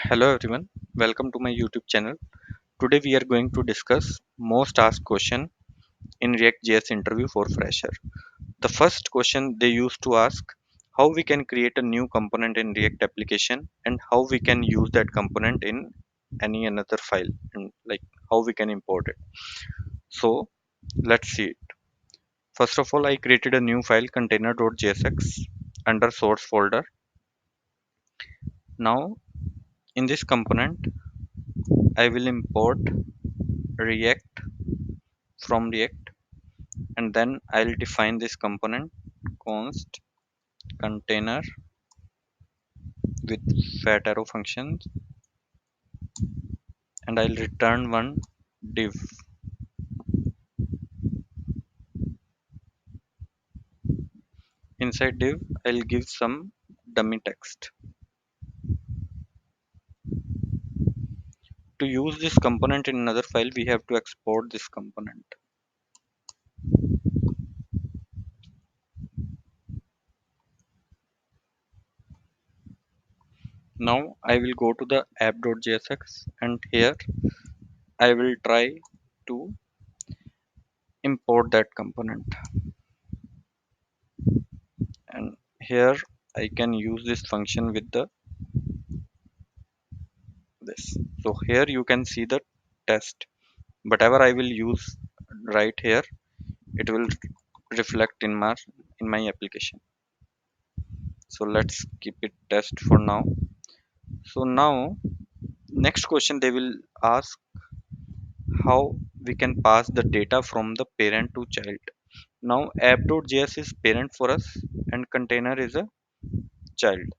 Hello everyone, welcome to my YouTube channel. Today we are going to discuss most asked question in React.js interview for fresher. The first question they used to ask how we can create a new component in React application and how we can use that component in any another file and like how we can import it. So let's see it. First of all, I created a new file container.jsx under source folder. Now in this component I will import React from React and then I'll define this component const container with fat arrow functions and I'll return one div. Inside div I'll give some dummy text. To use this component in another file we have to export this component. Now I will go to the app.jsx and here I will try to import that component, and here I can use this function with the this. So here you can see the test. Whatever I will use right here, it will reflect in my application. So let's keep it test for now. So now next question they will ask how we can pass the data from the parent to child. Now app.js is parent for us and container is a child.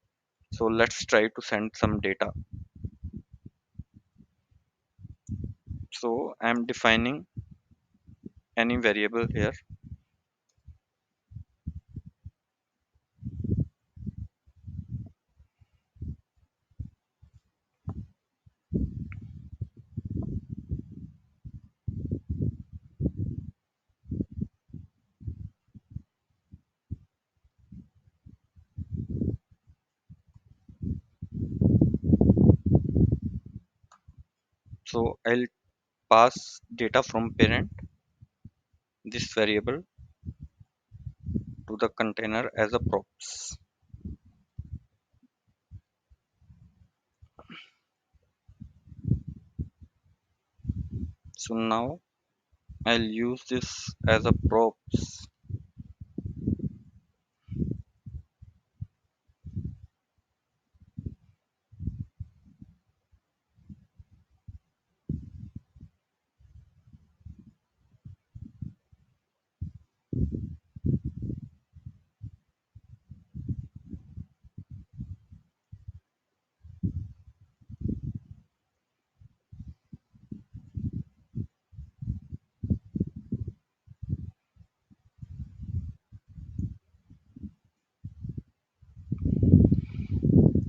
So let's try to send some data. So I'm defining any variable here. So I'll pass data from parent, this variable, to the container as a props. So now I'll use this as a props.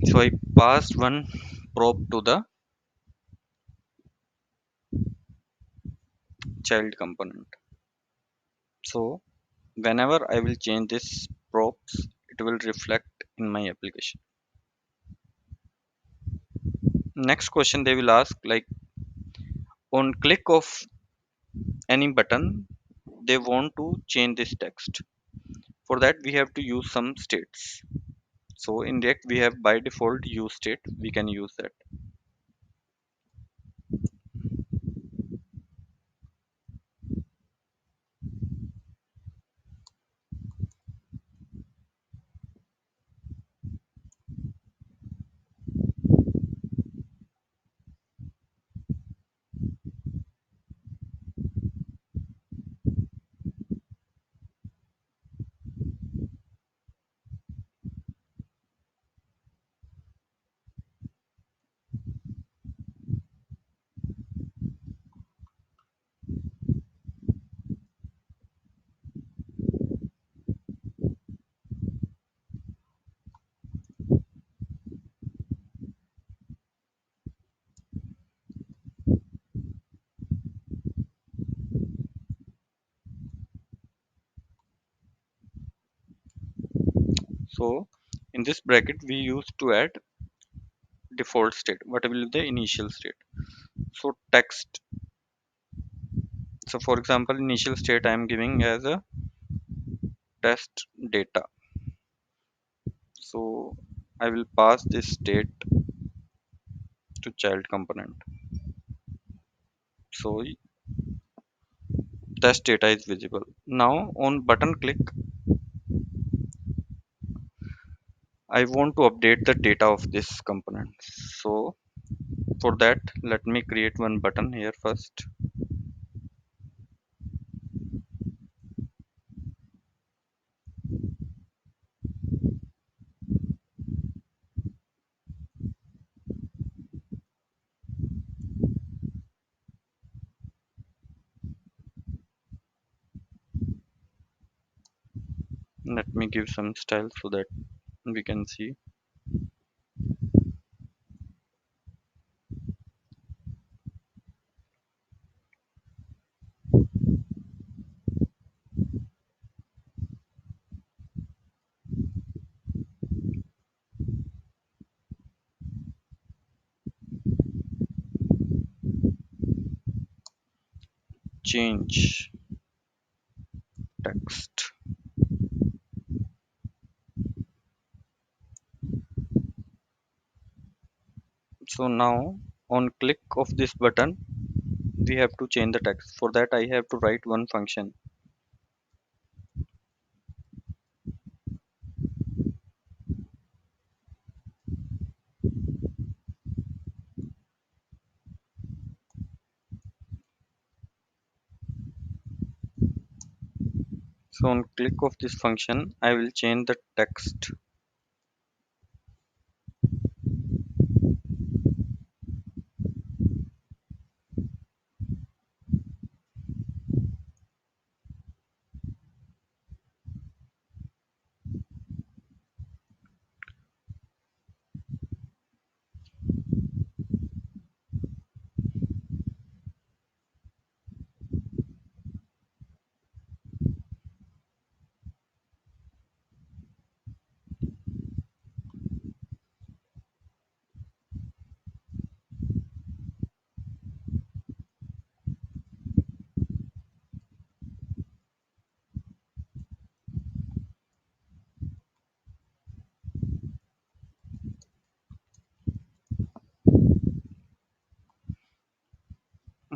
So I passed one prop to the child component. So whenever I will change this props, it will reflect in my application. Next question they will ask like on click of any button, they want to change this text. For that we have to use some states. So in React we have by default use state. We can use that. So in this bracket we used to add default state, what will be the initial state. So text, so for example initial state I am giving as a test data. So I will pass this state to child component. So test data is visible. Now on button click, I want to update the data of this component. So for that, let me create one button here first. Let me give some style so that we can see. Change text. So now on click of this button, we have to change the text. For that, I have to write one function. So on click of this function, I will change the text.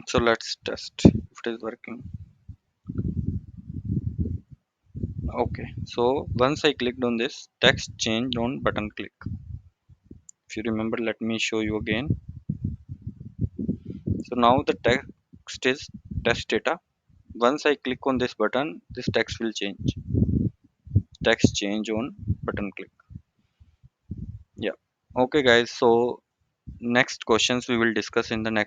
So let's test if it is working. Okay, so once I clicked on this, text changed on button click. If you remember, let me show you again. So now the text is test data. Once I click on this button, this text will change. Text change on button click. Yeah. Okay, guys. So next questions we will discuss in the next